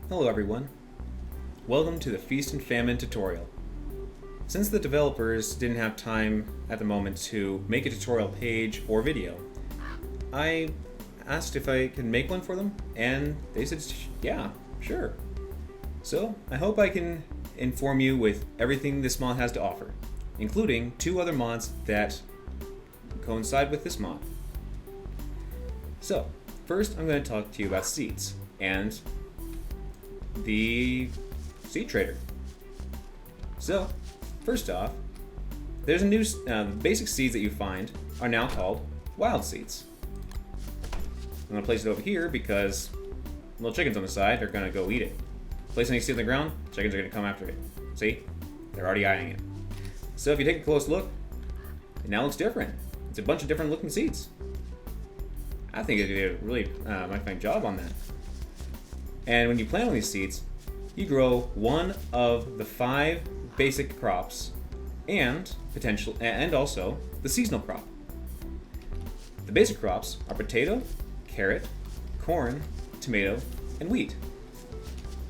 Hello everyone. Welcome to the Feast and Famine tutorial. Since the developers didn't have time at the moment to make a tutorial page or video, I asked if I could make one for them, and they said, yeah, sure. So I hope I can inform you with everything this mod has to offer, including 2 other mods that coincide with this mod. So, first I'm going to talk to you about seeds and the seed trader. So, first off, there's a new basic seeds that you find are now called wild seeds. I'm going to place it over here because little chickens on the side are going to go eat it. Place any seed on the ground, chickens are going to come after it. See? They're already eyeing it. So if you take a close look, it now looks different. It's a bunch of different looking seeds. I think it did a really fine job on that. And when you plant on these seeds, you grow one of the 5 basic crops and also the seasonal crop. The basic crops are potato, carrot, corn, tomato, and wheat.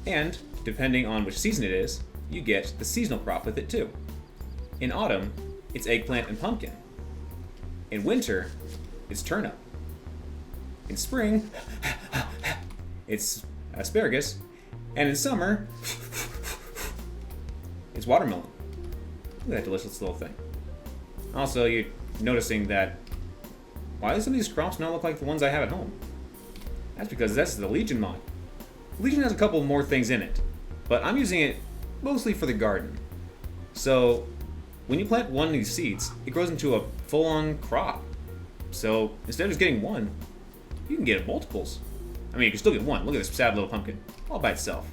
And depending on which season it is, you get the seasonal crop with it too. In autumn, it's eggplant and pumpkin. In winter, it's turnip. In spring, it's asparagus, and in summer, it's watermelon. Look at that delicious little thing. Also, you're noticing that, why do some of these crops not look like the ones I have at home? That's because that's the Legion mod. Legion has a couple more things in it, but I'm using it mostly for the garden. So, when you plant one of these seeds, it grows into a full-on crop. So, instead of just getting one, you can get multiples. I mean, you can still get one. Look at this sad little pumpkin, all by itself.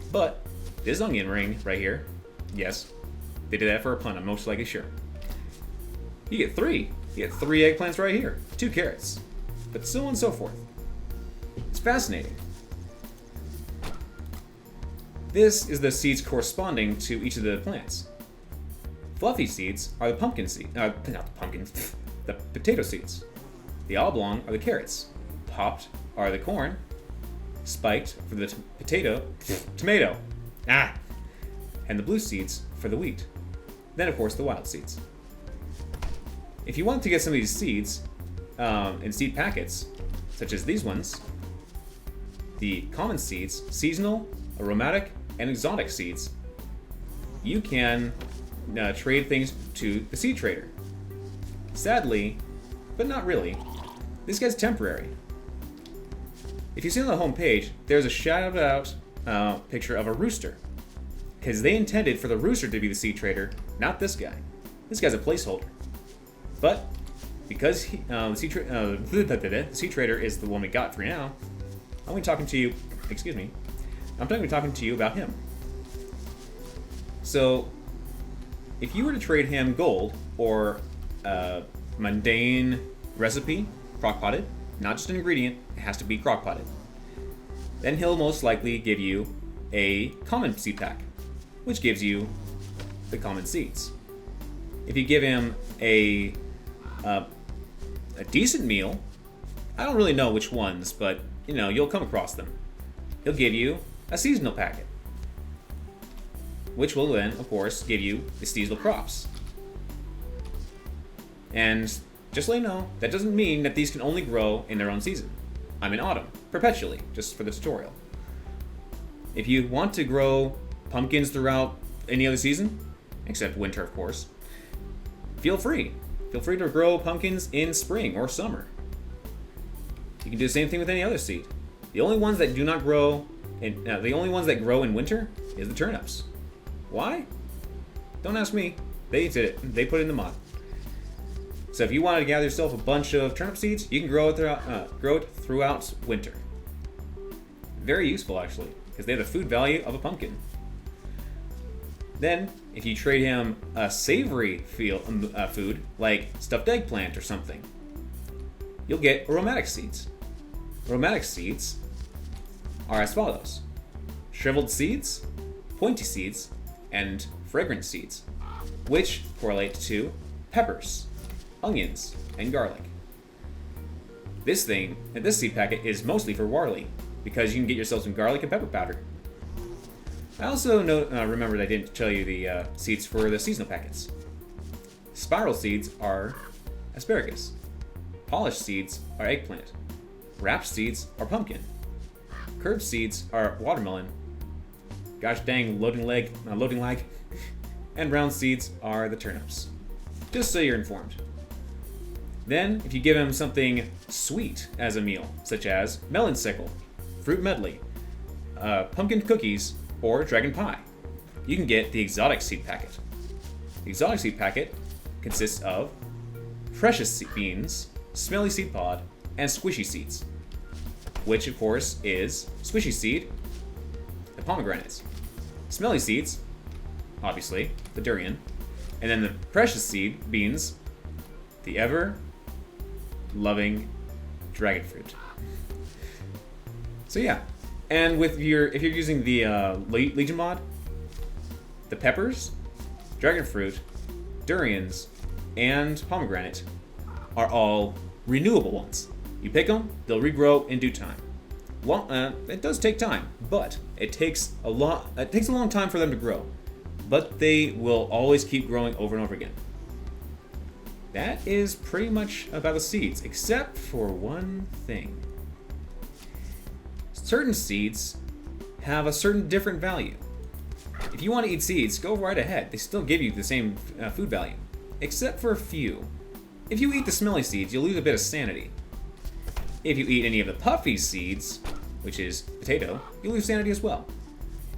But this onion ring right here, yes, they did that for a pun, I'm most likely sure. You get 3. You get 3 eggplants right here, 2 carrots, but so on and so forth. It's fascinating. This is the seeds corresponding to each of the plants. Fluffy seeds are the pumpkin seeds, not the pumpkins, the potato seeds. The oblong are the carrots. Popped are the corn. Spiked for the tomato. And the blue seeds for the wheat. Then, of course, the wild seeds. If you want to get some of these seeds in seed packets, such as these ones, the common seeds, seasonal, aromatic, and exotic seeds, you can trade things to the seed trader. Sadly, but not really, this guy's temporary. If you see on the home page, there's a shadowed out picture of a rooster, because they intended for the rooster to be the seed trader, not this guy. This guy's a placeholder. But because the seed trader is the one we got for now, I'm going to be talking to you. Excuse me. I'm going to be talking to you about him. So, if you were to trade him gold or mundane recipe, crock-potted, not just an ingredient, it has to be crock-potted, then he'll most likely give you a common seed pack, which gives you the common seeds. If you give him a decent meal, I don't really know which ones, but you'll come across them. He'll give you a seasonal packet, which will then, of course, give you the seasonal crops. And just let you know, that doesn't mean that these can only grow in their own season. I'm in autumn, perpetually, just for the tutorial. If you want to grow pumpkins throughout any other season, except winter, of course, feel free. Feel free to grow pumpkins in spring or summer. You can do the same thing with any other seed. The only ones that do not grow, the only ones that grow in winter is the turnips. Why? Don't ask me. They did it. They put it in the mod. So if you wanted to gather yourself a bunch of turnip seeds, you can grow it throughout winter. Very useful, actually, because they have the food value of a pumpkin. Then, if you trade him a savory food, like stuffed eggplant or something, you'll get aromatic seeds. Aromatic seeds are as follows: shriveled seeds, pointy seeds, and fragrant seeds, which correlate to peppers, onions, and garlic. This seed packet is mostly for barley, because you can get yourself some garlic and pepper powder. I also remembered I didn't tell you the seeds for the seasonal packets. Spiral seeds are asparagus. Polished seeds are eggplant. Wrapped seeds are pumpkin. Curved seeds are watermelon. Gosh dang, loading lag. And round seeds are the turnips. Just so you're informed. Then, if you give him something sweet as a meal, such as melon sickle, fruit medley, pumpkin cookies, or dragon pie, you can get the exotic seed packet. The exotic seed packet consists of precious beans, smelly seed pod, and squishy seeds, which of course is squishy seed, the pomegranates, smelly seeds, obviously, the durian, and then the precious seed beans, the ever-loving dragon fruit. So yeah, and if you're using the Legion mod, the peppers, dragon fruit, durians, and pomegranate are all renewable ones. You pick them, they'll regrow in due time. Well, it does take time, but it takes a long time for them to grow. But they will always keep growing over and over again. That is pretty much about the seeds, except for one thing. Certain seeds have a certain different value. If you want to eat seeds, go right ahead. They still give you the same food value, except for a few. If you eat the smelly seeds, you'll lose a bit of sanity. If you eat any of the puffy seeds, which is potato, you'll lose sanity as well.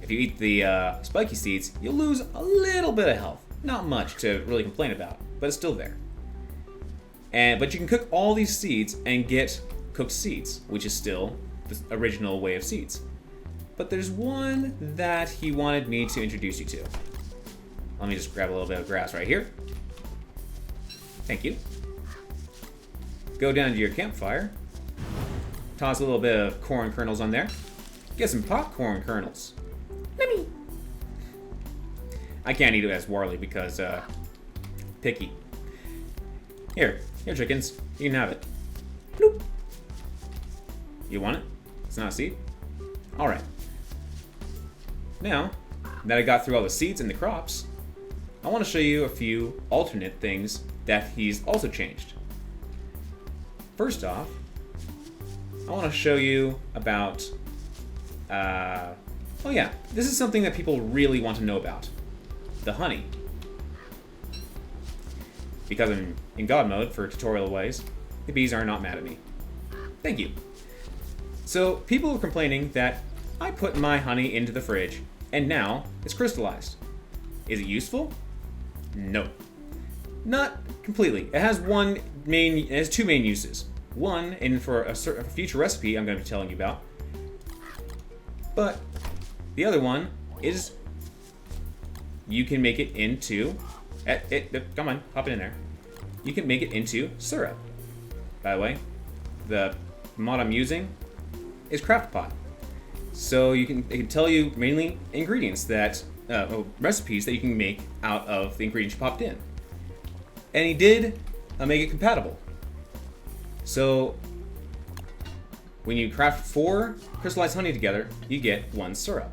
If you eat the spiky seeds, you'll lose a little bit of health. Not much to really complain about, but it's still there. But you can cook all these seeds and get cooked seeds, which is still the original way of seeds. But there's one that he wanted me to introduce you to. Let me just grab a little bit of grass right here. Thank you. Go down to your campfire. Toss a little bit of corn kernels on there. Get some popcorn kernels. Nummy. I can't eat it as Warley because, picky. Here, chickens. You can have it. Bloop. You want it? It's not a seed? Alright. Now, that I got through all the seeds and the crops, I want to show you a few alternate things that he's also changed. First off, I want to show you about, oh yeah, this is something that people really want to know about. The honey. Because I'm in God mode for tutorial ways, the bees are not mad at me. Thank you. So, people are complaining that I put my honey into the fridge, and now it's crystallized. Is it useful? No. Not completely. It has two main uses. One, and for a future recipe I'm going to be telling you about. But the other one is you can make it into... come on, hop it in there. You can make it into syrup. By the way, the mod I'm using is CraftPot. So it can tell you mainly ingredients that, recipes that you can make out of the ingredients you popped in. And he did make it compatible. So when you craft 4 crystallized honey together, you get 1 syrup.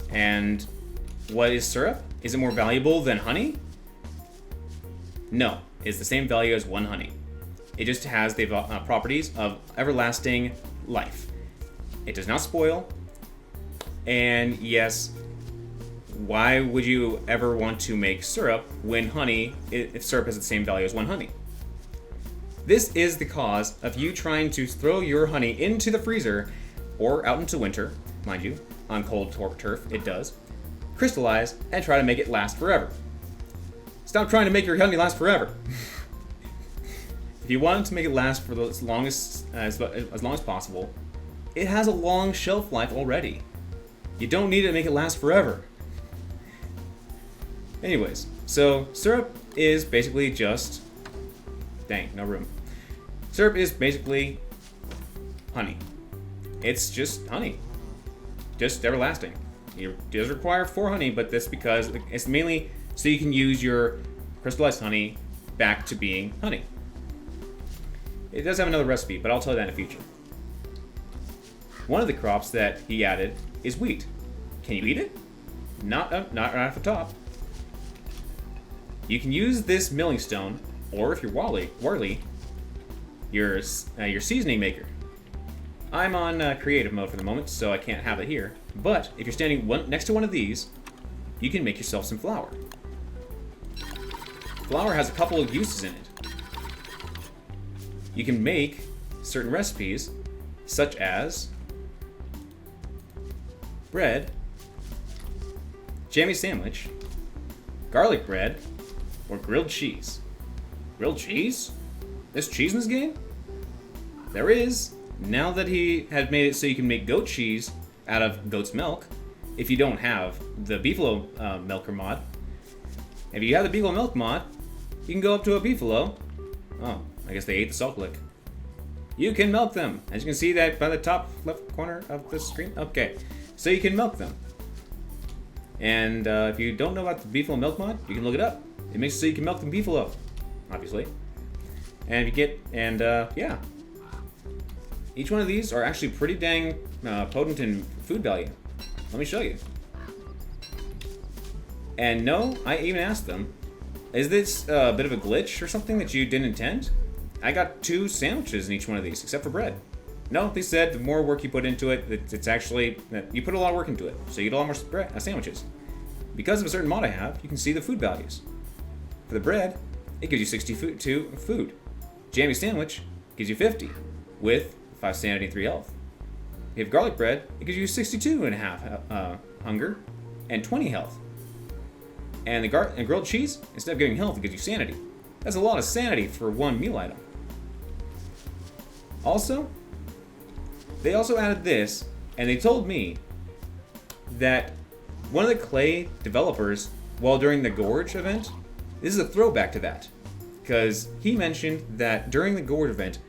And what is syrup? Is it more valuable than honey? No, it's the same value as 1 honey. It just has the properties of everlasting life. It does not spoil. And yes, why would you ever want to make syrup when if syrup has the same value as 1 honey? This is the cause of you trying to throw your honey into the freezer or out into winter, mind you, on cold turf, it does, crystallize, and try to make it last forever. Stop trying to make your honey last forever. If you want to make it last for as long as possible, it has a long shelf life already. You don't need to make it last forever. Anyways, so syrup is basically just... Dang, no room. Syrup is basically honey. It's just honey. Just everlasting. It does require 4 honey, but that's because it's mainly so you can use your crystallized honey back to being honey. It does have another recipe, but I'll tell you that in the future. One of the crops that he added is wheat. Can you eat it? Not right off the top. You can use this milling stone, or if you're Warley, your seasoning maker. I'm on creative mode for the moment, so I can't have it here. But if you're standing next to one of these, you can make yourself some flour. Flour has a couple of uses in it. You can make certain recipes, such as bread, jammy sandwich, garlic bread, or grilled cheese. Grilled cheese? There's cheese in this game? There is. Now that he had made it so you can make goat cheese out of goat's milk, if you don't have the Beefalo Milker mod. If you have the Beefalo Milk mod, you can go up to a Beefalo. Oh, I guess they ate the salt lick. You can milk them. As you can see that by the top left corner of the screen. Okay, so you can milk them. And if you don't know about the Beefalo Milk mod, you can look it up. It makes it so you can milk the Beefalo, obviously. And if you get, yeah. Each one of these are actually pretty dang potent in food value. Let me show you. And no, I even asked them, is this a bit of a glitch or something that you didn't intend? I got 2 sandwiches in each one of these, except for bread. No, they said the more work you put into it, it's actually, you put a lot of work into it, so you get a lot more sandwiches. Because of a certain mod I have, you can see the food values. For the bread, it gives you 62 food. Jammy sandwich gives you 50, with 5 sanity and 3 health. If you have garlic bread, it gives you 62 and a half hunger and 20 health. And the grilled cheese, instead of giving health, it gives you sanity. That's a lot of sanity for one meal item. Also, they also added this, and they told me that one of the clay developers, while during the Gorge event, this is a throwback to that. Because he mentioned that during the Gorge event,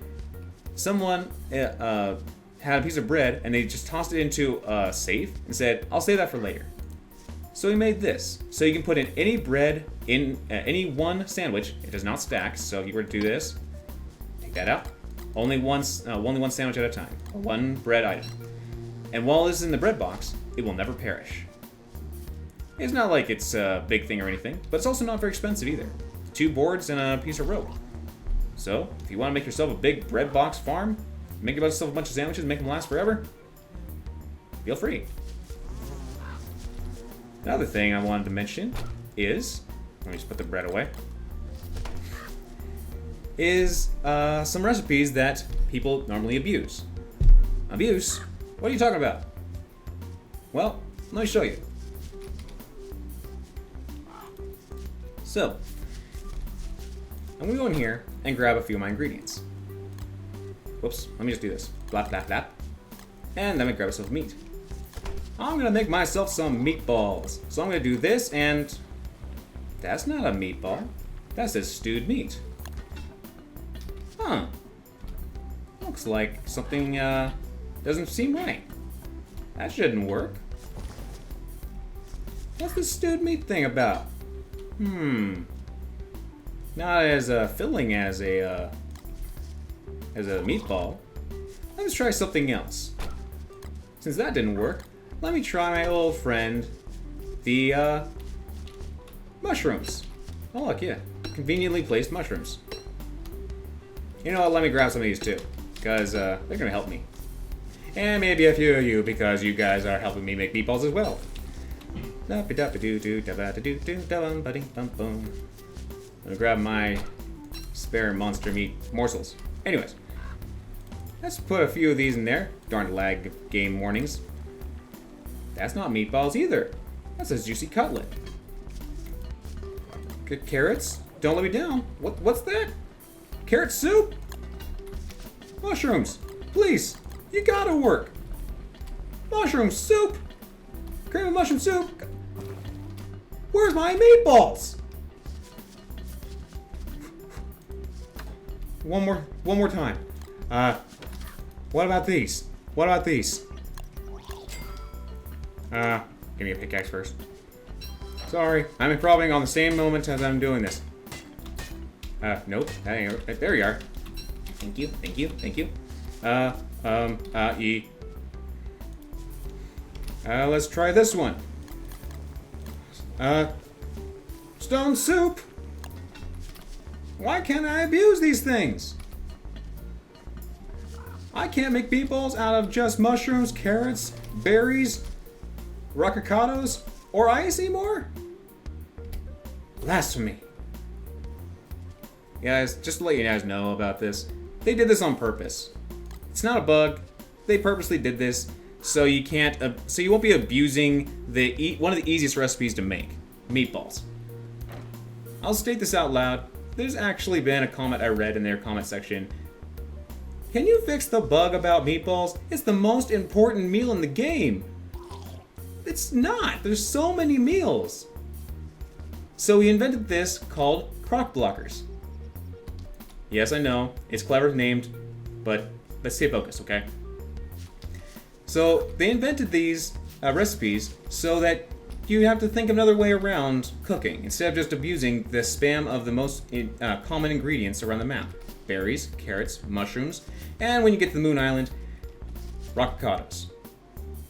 someone had a piece of bread and they just tossed it into a safe and said, I'll save that for later. So he made this. So you can put in any bread in any one sandwich. It does not stack, so if you were to do this, take that out. Only one sandwich at a time. One bread item. And while this is in the bread box, it will never perish. It's not like it's a big thing or anything, but it's also not very expensive either. 2 boards and a piece of rope. So, if you want to make yourself a big bread box farm, make yourself a bunch of sandwiches, make them last forever, feel free. Another thing I wanted to mention is, let me just put the bread away, is some recipes that people normally abuse. Abuse? What are you talking about? Well, let me show you. So, I'm going to go in here and grab a few of my ingredients. Whoops, let me just do this. Blap, blap, blap. And then we grab myself meat. I'm going to make myself some meatballs. So I'm going to do this, and that's not a meatball. That says stewed meat. Huh. Looks like something doesn't seem right. That shouldn't work. What's this stewed meat thing about? Not as filling as a meatball. Let's try something else. Since that didn't work, let me try my old friend, the mushrooms. Oh look, yeah, conveniently placed mushrooms. You know what? Let me grab some of these too, because they're gonna help me, and maybe a few of you, because you guys are helping me make meatballs as well. I'm gonna grab my spare monster meat morsels. Anyways, let's put a few of these in there. Darn lag game warnings. That's not meatballs either. That's a juicy cutlet. Good carrots? Don't let me down. What's that? Carrot soup? Mushrooms. Please. You gotta work. Mushroom soup. Cream of mushroom soup. Where's my meatballs? One more time. What about these? What about these? Give me a pickaxe first. Sorry, I'm improvising on the same moment as I'm doing this. Nope. There you are. Thank you, thank you, thank you. Let's try this one. Stone soup. Why can't I abuse these things? I can't make meatballs out of just mushrooms, carrots, berries, rockacados, or ice anymore? Blasphemy. Guys, just to let you guys know about this, they did this on purpose. It's not a bug. They purposely did this so you can't, so you won't be abusing one of the easiest recipes to make, meatballs. I'll state this out loud. There's actually been a comment I read in their comment section. Can you fix the bug about meatballs? It's the most important meal in the game. It's not. There's so many meals. So we invented this called Crock Blockers. Yes, I know, it's clever named, but let's stay focused, okay? So they invented these recipes so that you have to think of another way around cooking instead of just abusing the spam of the most common ingredients around the map. Berries, carrots, mushrooms, and when you get to the Moon Island, rockacados.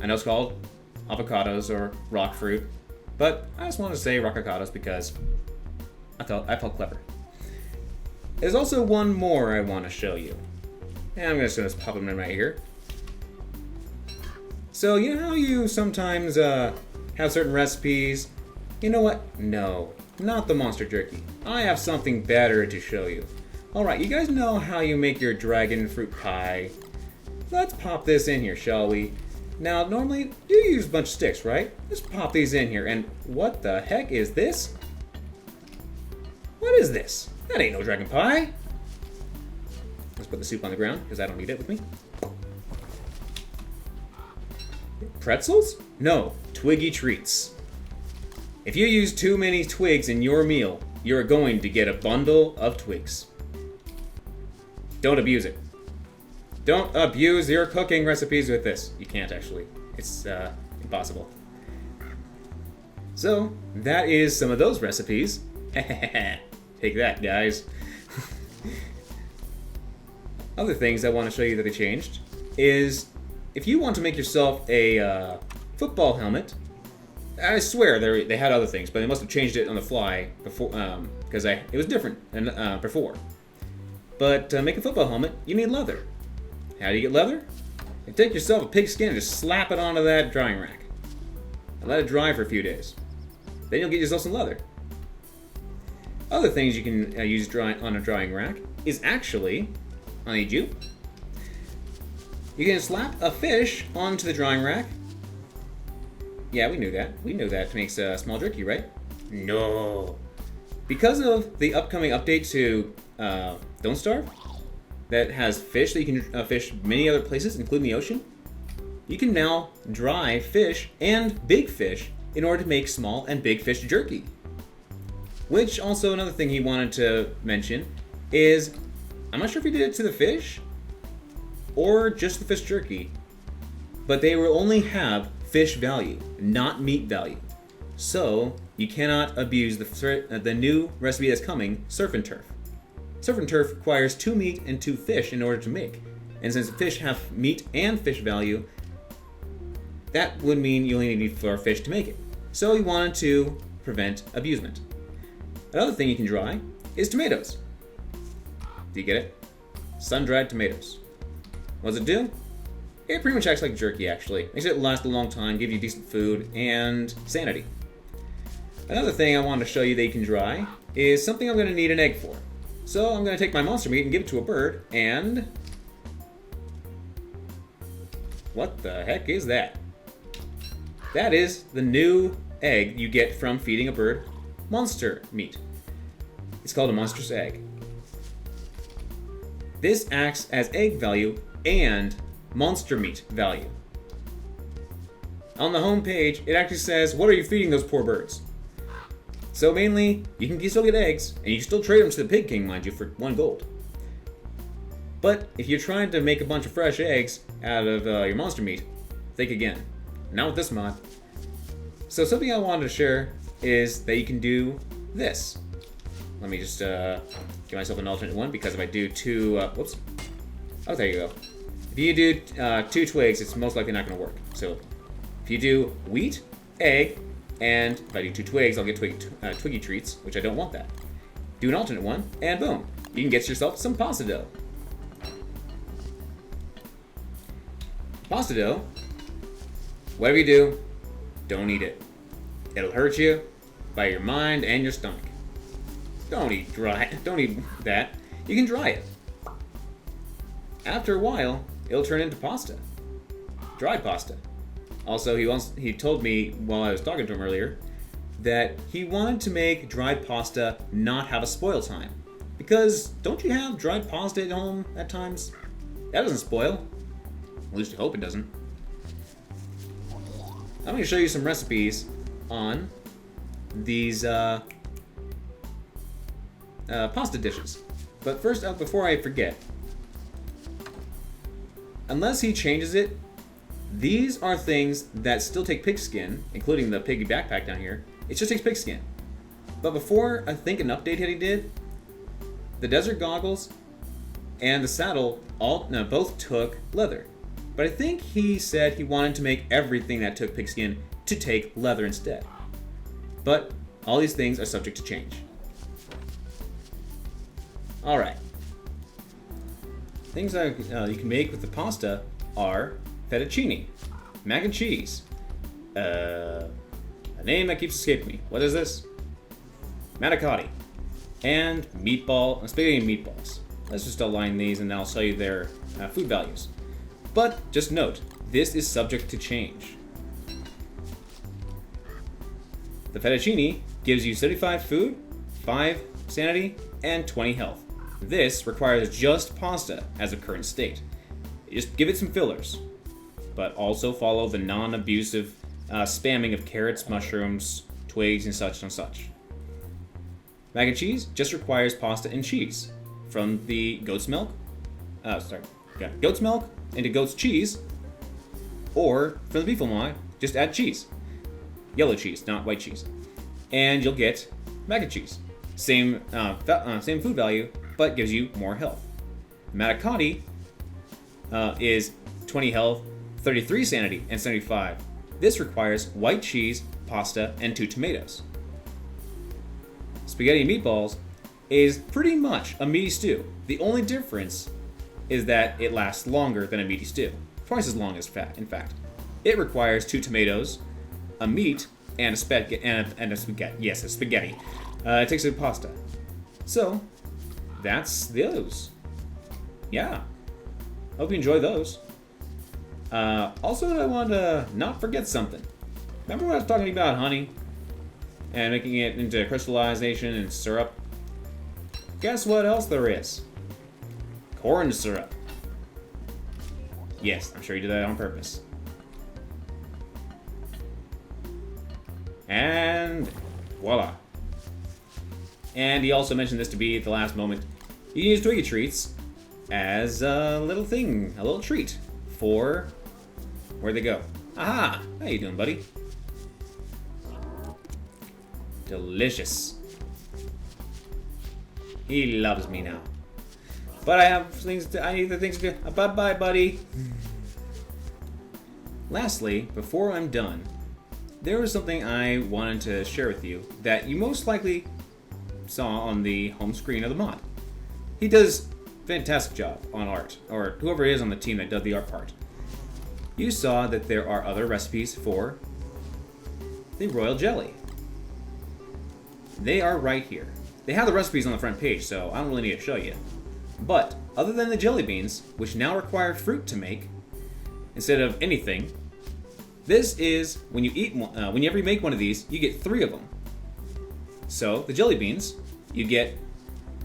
I know it's called avocados or rock fruit, but I just wanted to say rockacados because I felt clever. There's also one more I want to show you. And I'm just going to pop them in right here. So, you know how you sometimes have certain recipes? You know what? No, not the monster jerky. I have something better to show you. Alright, you guys know how you make your dragon fruit pie. Let's pop this in here, shall we? Now, normally, you use a bunch of sticks, right? Let's pop these in here. And what the heck is this? What is this? That ain't no dragon pie. Let's put the soup on the ground, because I don't need it with me. Pretzels? No, Twiggy treats. If you use too many twigs in your meal, you're going to get a bundle of twigs. Don't abuse it. Don't abuse your cooking recipes with this. You can't actually. It's impossible. So, that is some of those recipes. Take that, guys. Other things I want to show you that they changed is if you want to make yourself a football helmet, I swear they had other things, but they must have changed it on the fly before because it was different than before. But to make a football helmet, you need leather. How do you get leather? You take yourself a pig skin and just slap it onto that drying rack. And let it dry for a few days. Then you'll get yourself some leather. Other things you can use on a drying rack is actually, I need you. You can slap a fish onto the drying rack. Yeah, we knew that. We knew that makes a small jerky, right? No. Because of the upcoming update to Don't Starve, that has fish that you can fish many other places, including the ocean, you can now dry fish and big fish in order to make small and big fish jerky. Which also another thing he wanted to mention is, I'm not sure if he did it to the fish or just the fish jerky, but they will only have fish value, not meat value. So you cannot abuse the new recipe that's coming, Surf and Turf. Surf and Turf requires 2 meat and 2 fish in order to make. And since fish have meat and fish value, that would mean you only need 4 fish to make it. So he wanted to prevent abusement. Another thing you can dry is tomatoes. Do you get it? Sun-dried tomatoes. What does it do? It pretty much acts like jerky, actually. Makes it last a long time, give you decent food, and sanity. Another thing I wanted to show you that you can dry is something I'm going to need an egg for. So I'm going to take my monster meat and give it to a bird, and... what the heck is that? That is the new egg you get from feeding a bird monster meat. It's called a monstrous egg. This acts as egg value and monster meat value. On the home page, it actually says, what are you feeding those poor birds? So mainly, you can still get eggs, and you can still trade them to the Pig King, mind you, for 1 gold. But if you're trying to make a bunch of fresh eggs out of your monster meat, think again. Not with this mod. So something I wanted to share is that you can do this. Let me just get Get myself an alternate one, because if I do two, whoops. Oh, there you go. If you do 2 twigs, it's most likely not going to work. So if you do wheat, egg, and if I do 2 twigs, I'll get twiggy treats, which I don't want that. Do an alternate one, and boom. You can get yourself some pasta dough. Pasta dough, whatever you do, don't eat it. It'll hurt you by your mind and your stomach. Don't eat that. You can dry it. After a while, it'll turn into pasta. Dried pasta. Also, he told me while I was talking to him earlier that he wanted to make dried pasta not have a spoil time. Because don't you have dried pasta at home at times? That doesn't spoil. At least I hope it doesn't. I'm going to show you some recipes on these pasta dishes. But first, before I forget, unless he changes it, these are things that still take pig skin, including the piggy backpack down here. It just takes pig skin. But before, I think an update that he did, the desert goggles and the saddle both took leather. But I think he said he wanted to make everything that took pigskin to take leather instead. But all these things are subject to change. Alright. Things that you can make with the pasta are fettuccine, mac and cheese, a name that keeps escaping me. What is this? Manicotti, and spaghetti and meatballs. Let's just outline these and I'll show you their food values. But just note, this is subject to change. The fettuccine gives you 75 food, 5 sanity, and 20 health. This requires just pasta as a current state. Just give it some fillers, but also follow the non-abusive spamming of carrots, mushrooms, twigs, and such and such. Mac and cheese just requires pasta and cheese from the goat's milk. Goat's milk into goat's cheese, or from the beef mod, just add cheese. Yellow cheese, not white cheese. And you'll get mac and cheese. Same food value, but gives you more health. Manicotti is 20 health, 33 sanity, and 75. This requires white cheese, pasta, and 2 tomatoes. Spaghetti and meatballs is pretty much a meaty stew. The only difference is that it lasts longer than a meaty stew. Twice as long, in fact. It requires 2 tomatoes, a meat, and a spaghetti. Yes, a spaghetti. It takes a pasta. So, that's those. Yeah. Hope you enjoy those. Also, I want to not forget something. Remember when I was talking about honey? And making it into crystallization and syrup? Guess what else there is? Corn syrup. Yes, I'm sure you did that on purpose. And voila. And he also mentioned this to be at the last moment. You can use Twiggy Treats as a little thing, a little treat for where they go. Aha! How you doing, buddy? Delicious. He loves me now. But I have things I need the things to do. Bye-bye, buddy. Lastly, before I'm done, there was something I wanted to share with you that you most likely saw on the home screen of the mod. He does a fantastic job on art, or whoever it is on the team that does the art part. You saw that there are other recipes for the royal jelly. They are right here. They have the recipes on the front page, so I don't really need to show you. But, other than the jelly beans, which now require fruit to make, instead of anything, this is, when you eat one, whenever you make one of these, you get 3 of them. So, the jelly beans, you get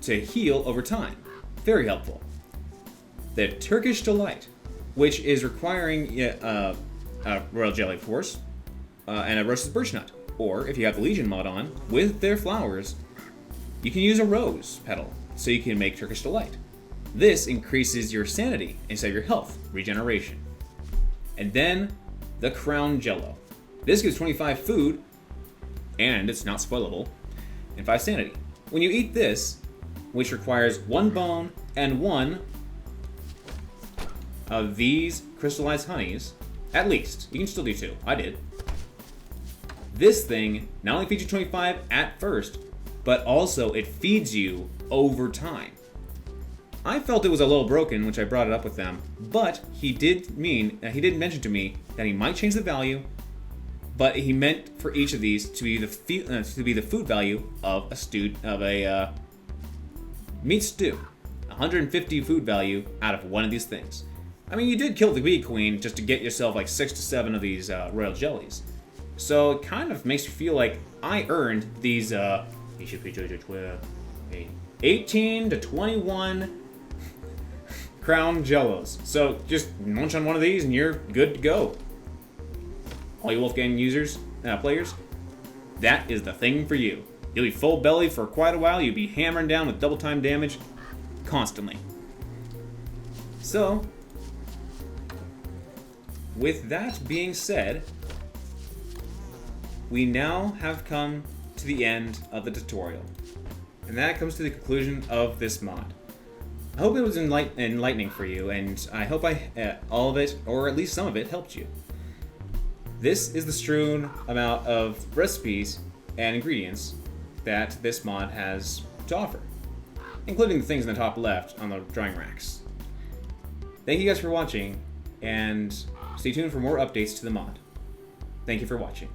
to heal over time. Very helpful. The Turkish Delight, which is requiring royal jelly, of course, and a roasted birch nut. Or, if you have the Legion mod on, with their flowers, you can use a rose petal, so you can make Turkish Delight. This increases your sanity instead of your health, regeneration. And then, the Crown Jello. This gives 25 food, and it's not spoilable, and 5 sanity. When you eat this, which requires 1 bone and 1 of these crystallized honeys, at least. You can still do 2. I did. This thing not only feeds you 25 at first, but also it feeds you over time. I felt it was a little broken, which I brought it up with them, but he did mention to me that he might change the value, but he meant for each of these to be the food value of a meat stew. 150 food value out of one of these things. I mean, you did kill the bee queen just to get yourself like 6 to 7 of these royal jellies. So it kind of makes you feel like I earned these 18 to 21 crown jellos. So just munch on one of these and you're good to go. All you Wolfgang players, that is the thing for you. You'll be full belly for quite a while. You'll be hammering down with double time damage constantly. So, with that being said, we now have come to the end of the tutorial. And that comes to the conclusion of this mod. I hope it was enlightening for you, and I hope all of it, or at least some of it, helped you. This is the strewn amount of recipes and ingredients that this mod has to offer, including the things in the top left on the drying racks. Thank you guys for watching, and stay tuned for more updates to the mod. Thank you for watching.